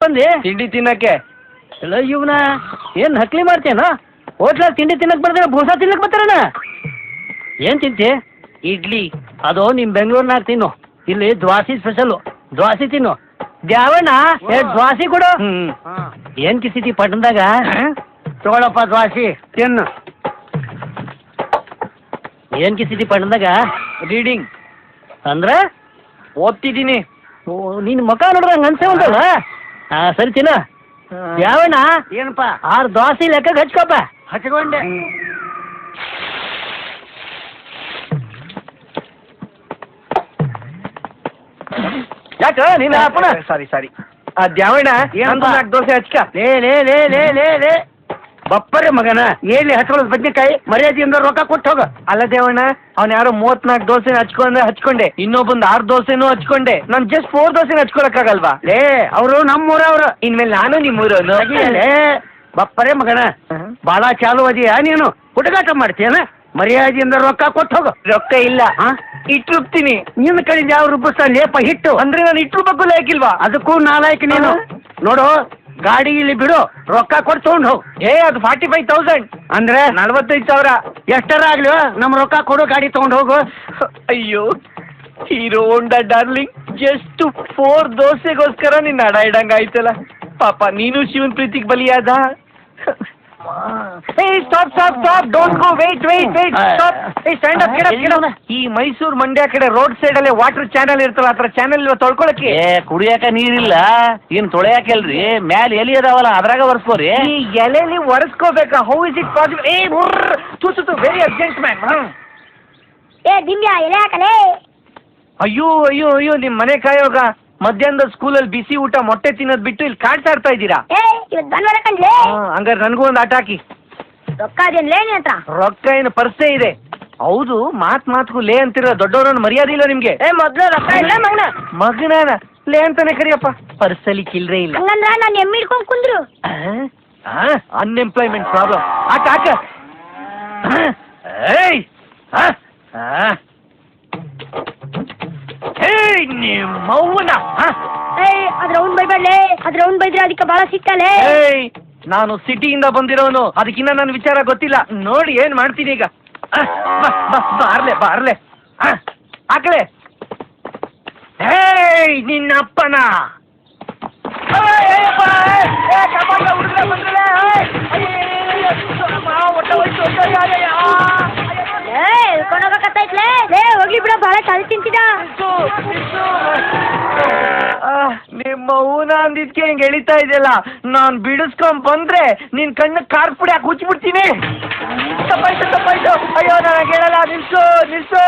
ಬಂದಿ? ತಿಂಡಿ ತಿನ್ನಕ್ಕೆ. ಎಲ್ಲ ಇವನ ಏನ್ ನಕಲಿ ಮಾಡ್ತೇನ? ಹೋಟ್ಲಲ್ಲಿ ತಿಂಡಿ ತಿನ್ನಕ್ ಬರ್ತಾರ, ಬೋಸಾ ತಿನ್ನಕ್ ಬರ್ತಾರಣ. ಏನ್ ತಿಂತಿ? ಇಡ್ಲಿ. ಅದು ನಿಮ್ ಬೆಂಗಳೂರಿನಾಗ ತಿನ್ನು. ಇಲ್ಲಿ ದ್ವಾಸಿ ಸ್ಪೆಷಲ್, ದ್ವಾಸಿ ತಿನ್ನು. ದ್ಯಾವಣ್ಣ ದ್ವಾಸಿ ಕೊಡು. ಏನ್ ಕಿಸಿತಿ ಪಟ್ಟಣದಾಗ? ತಗೊಳಪ್ಪ ದ್ವಾಸಿ ತಿನ್ನು. ಏನ್ ಕಿಸಿತಿ ಪಟ್ಟಣದಾಗ? ರೀಡಿಂಗ್ ಅಂದ್ರೆ ಓದ್ತಿದ್ದೀನಿ. ಓ ನಿನ್ ಮುಖ ನೋಡ್ರ ಹಂಗ ಅನ್ಸೇ ಉಂಟಲ್ಲ. ಸರಿ ತಿನ್ನ. ಯಾವಣ್ಣ ಏನಪ್ಪ? 6 ದ್ವಾಸಿ ಲೆಕ್ಕಕ್ಕೆ ಹಚ್ಕೋಪ. ಹಚ್ಕೊಂಡೆ. ಯಾಕ ನೀನ್ ಅಪ್ಪನ? ಸಾರಿ ದ್ಯಾವಣ್ಣ ಏನಪ್ಪ? 4 ದೋಸೆ ಹಚ್ಕ. ಲೇ ಬಪ್ಪರೆ ಮಗನ, ಎಲ್ಲಿ ಹಚ್ಕೊಳ್ಳೋದು ಬದ್ನೆಕಾಯಿ? ಮರ್ಯಾದೆಯಿಂದ ರೊಕ್ಕ ಕೊಟ್ಟು ಹೋಗ. ಅಲ್ಲ ದೇವಣ್ಣ, ಅವ್ನು ಯಾರೋ 34 ದೋಸೆ ಹಚ್ಕೊಂಡ್ರೆ ಹಚ್ಕೊಂಡೆ, ಇನ್ನೊಬ್ಬಂದು 6 ದೋಸೆನೂ ಹಚ್ಕೊಂಡೆ. ನಾನು ಜಸ್ಟ್ 4 ದೋಸೆನ ಹಚ್ಕೊಳಕ್ಕಾಗಲ್ವಾ? ಲೇ ಅವರು ನಮ್ಮೂರವ್ರು. ಇನ್ಮೇಲೆ ನಾನು ನಿಮ್ಮೂರವನು. ಬಪ್ಪರೆ ಮಗನ, ಬಾಳ ಚಾಲು ಅದೀಯ ನೀನು. ಹುಡುಗಾಟ ಮಾಡ್ತೀಯನ? ಮರ್ಯಾದೆಯಿಂದ ರೊಕ್ಕ ಕೊಟ್ಟು ಹೋಗು. ರೊಕ್ಕ ಇಲ್ಲ, ಇಟ್ಟು ರುಬ್ತೀನಿ. ನಿನ್ನ ಕಡೆಯಿಂದ ಯಾವ ರೂಪಿಸ್ತಾನೆ ಲೇಪ ಹಿಟ್ಟು? ಅಂದ್ರೆ ನಾನು ಇಟ್ಟು ರುಬ್ಬಕ್ಕೂ ಹಾಕಿಲ್ವಾ? ಅದಕ್ಕೂ ನಾಲಾಯ್ಕ ನೀನು. ನೋಡು, ಗಾಡಿ ಇಲ್ಲಿ ಬಿಡು, ರೊಕ್ಕ ಕೊಟ್ಟು ತಗೊಂಡು ಹೋಗು. ಅದು 45,000 ಅಂದ್ರೆ 45,000. ಎಷ್ಟರ ಆಗ್ಲಿ ನಮ್ಮ ರೊಕ್ಕ ಕೊಡು, ಗಾಡಿ ತಗೊಂಡು ಹೋಗು. ಅಯ್ಯೋ ಹೀರೋ ಹೋಂಡಾ ಡಾರ್ಲಿಂಗ್, ಜಸ್ಟ್ 4 ದೋಸೆಗೋಸ್ಕರ ನಿನ್ನ ಅಡ ಇಡಂಗ ಆಯ್ತಲ್ಲ. ಪಾಪ ನೀನು ಶಿವನ್ ಪ್ರೀತಿಗೆ ಬಲಿಯಾದ. Stop, don't go, wait, stop. Stand up, get up. ಈ ಮೈಸೂರು ಮಂಡ್ಯ ಕಡೆ ರೋಡ್ ಸೈಡ್ ಅಲ್ಲೇ ವಾಟರ್ ಚಾನಲ್ ಇರ್ತಲ್ಲ, ಆ ಚಾನಲ್ ತೊಳ್ಕೊಳಕ್ಕೆ. ಕುಡಿಯಾಕ ನೀರಿಲ್ಲ, ಏನ್ ತೊಳೆಯಾಕಲ್ರಿ? ಮ್ಯಾಲ ಎಲಿ ಅದಾವಲ್ಲ, ಅದ್ರಾಗ ಒರೆಸ್ಕೋರಿ. ಈ ಎಲೆಲಿ ಒರೆಸ್ಕೋಬೇಕಾ? How is it possible? Very urgent man. Divya ಎಲೆ ಹಾಕಲೇ. ಅಯ್ಯೋ ನಿಮ್ ಮನೆ ಕಾಯೋಗ ಮಧ್ಯಾಹ್ನದ ಸ್ಕೂಲಲ್ಲಿ ಬಿಸಿ ಊಟ ಮೊಟ್ಟೆ ತಿನ್ನೋದ್ ಬಿಟ್ಟು ಇಲ್ಲಿ ಕಾಡ್ಸಾಡ್ತಾ ಇದ್ದೀರಾ? ಇವತ್ತು ಭಾನುವಾರ ಕಣ್ಲೇ. ಹಂಗಾರೆ ನನಗೂ ಒಂದು ಆಟ ಹಾಕಿ. ರೊಕ್ಕ ಅದೇನ್ಲೇ ನಿನ್ ಹತ್ರ? ರೊಕ್ಕ ಏನು ಪರ್ಸೇ ಇದೆ. ಹೌದು, ಮಾತ್ಗೂ ಲೇ ಅಂತಿರೋ ದೊಡ್ಡವ್ರನ್ನ ಮರ್ಯಾದೆ ಇಲ್ಲ ನಿಮ್ಗೆ? ಮೊದ್ಲು ರೊಕ್ಕ ಇಲ್ಲ ಮಗನ ಲೇ ಅಂತಾನೆ ಕರಿಯಪ್ಪ. ಪರ್ಸಲ್ಲಿ ಚಿಲ್ರೆ ಇಲ್ಲ. ಹಂಗಂದ್ರ ನಾನು ಎಮ್ಮೆ ಹಿಡ್ಕೊಂಡ್ ಕುಂದ್ರು. Unemployment problem. ಆಟ ನಿಮ್ಮವ್ವನ. ಅದ್ರ ಅವ್ನ್ ಬೈಬೇಡ್ಲೇ, ಅದ್ರ ಅವ್ನ್ ಬೈದ್ರೆ ಅದಕ್ಕೆ ಬಹಳ ಸಿಕ್ಕಲೇ. ನಾನು ಸಿಟಿಯಿಂದ ಬಂದಿರೋನು, ಅದಕ್ಕಿನ್ನ ನನ್ನ ವಿಚಾರ ಗೊತ್ತಿಲ್ಲ. ನೋಡಿ ಏನ್ ಮಾಡ್ತೀನಿ ಈಗ. ಬಾರ್ಲೆ ಹಾಕ್ಲೆ. ನಿನ್ನ ಅಪ್ಪನ. ಹೋಗ್ಬೇಕತ್ತೈತ್ಲೇ. ಹೋಗ್ಲಿ ಬಿಡ, ಬಹಳ ತಲೆ ತಿಂತಿದ. ನಿಮ್ಮ ಹೂನ ಅಂದಿದ್ಕೆ ಹಿಂಗೆ ಎಳಿತಾ ಇದೆಯಲ್ಲ, ನಾನ್ ಬಿಡಿಸ್ಕೊಂಡ್ ಬಂದ್ರೆ ನಿನ್ ಕಣ್ಣು ಖಾರ ಪುಡಿ ಹಾಕಿ ಹುಚ್ಚಿಬಿಡ್ತೀನಿ. ತಪ್ಪಾಯ್ತು. ಅಯ್ಯೋ ನನಗೆ ಹೇಳಲ್ಲ. ನಿಲ್ಸು.